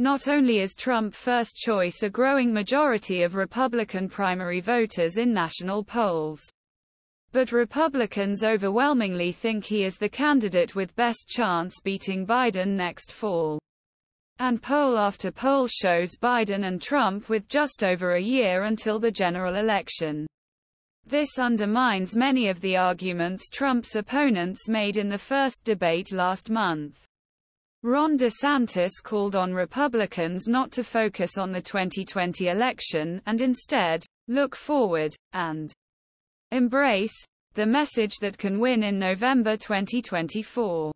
Not only is Trump first choice, a growing majority of Republican primary voters in national polls, but Republicans overwhelmingly think he is the candidate with best chance beating Biden next fall. And poll after poll shows Biden and Trump with just over a year until the general election. This undermines many of the arguments Trump's opponents made in the first debate last month. Ron DeSantis called on Republicans not to focus on the 2020 election, and instead, look forward, and embrace the message that can win in November 2024.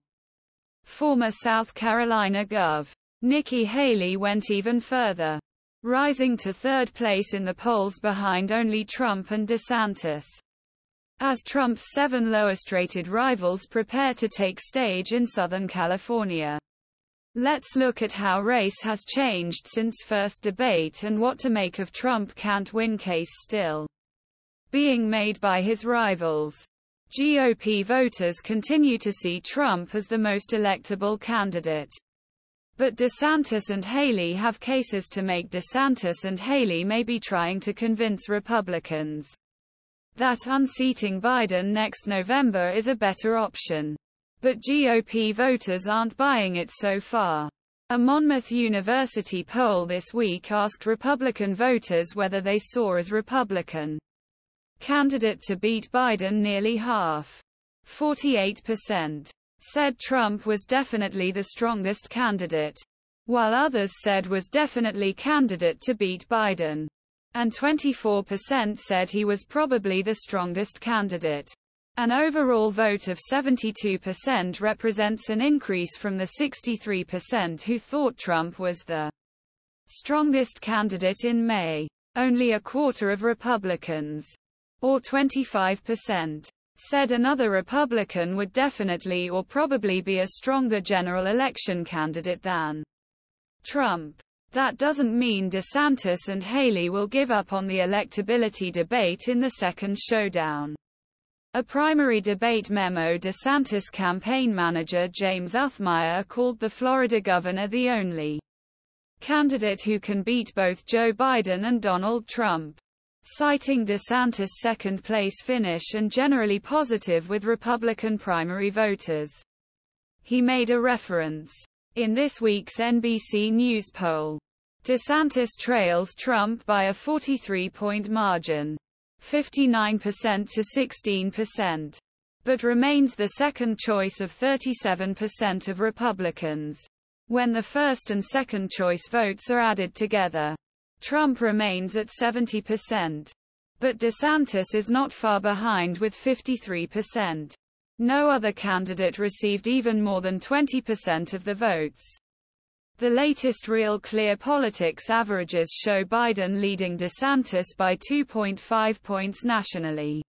Former South Carolina Gov. Nikki Haley went even further, rising to third place in the polls behind only Trump and DeSantis, as Trump's 7 lowest-rated rivals prepare to take stage in Southern California. Let's look at how race has changed since first debate and what to make of Trump can't win case still being made by his rivals. GOP voters continue to see Trump as the most electable candidate. But DeSantis and Haley have cases to make. DeSantis and Haley may be trying to convince Republicans that unseating Biden next November is a better option. But GOP voters aren't buying it so far. A Monmouth University poll this week asked Republican voters whether they saw as Republican candidate to beat Biden. Nearly half, 48%, said Trump was definitely the strongest candidate, while others said was definitely candidate to beat Biden, and 24% said he was probably the strongest candidate. An overall vote of 72% represents an increase from the 63% who thought Trump was the strongest candidate in May. Only a quarter of Republicans, or 25%, said another Republican would definitely or probably be a stronger general election candidate than Trump. That doesn't mean DeSantis and Haley will give up on the electability debate in the second showdown. A primary debate memo. DeSantis campaign manager James Uthmeier called the Florida governor the only candidate who can beat both Joe Biden and Donald Trump, citing DeSantis' second-place finish and generally positive with Republican primary voters. He made a reference in this week's NBC News poll. DeSantis trails Trump by a 43-point margin, 59% to 16%, but remains the second choice of 37% of Republicans. When the first and second choice votes are added together, Trump remains at 70%. But DeSantis is not far behind with 53%. No other candidate received even more than 20% of the votes. The latest RealClearPolitics averages show Biden leading DeSantis by 2.5 points nationally,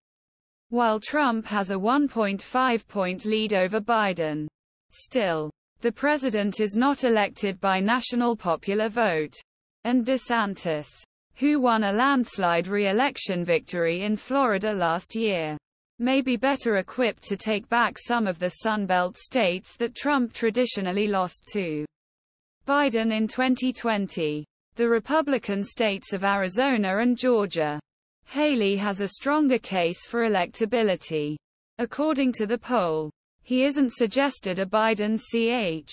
while Trump has a 1.5-point lead over Biden. Still, the president is not elected by national popular vote, and DeSantis, who won a landslide re-election victory in Florida last year, may be better equipped to take back some of the Sunbelt states that Trump traditionally lost to Biden in 2020, the Republican states of Arizona and Georgia. Haley has a stronger case for electability. According to the poll, he isn't suggested a Biden CH.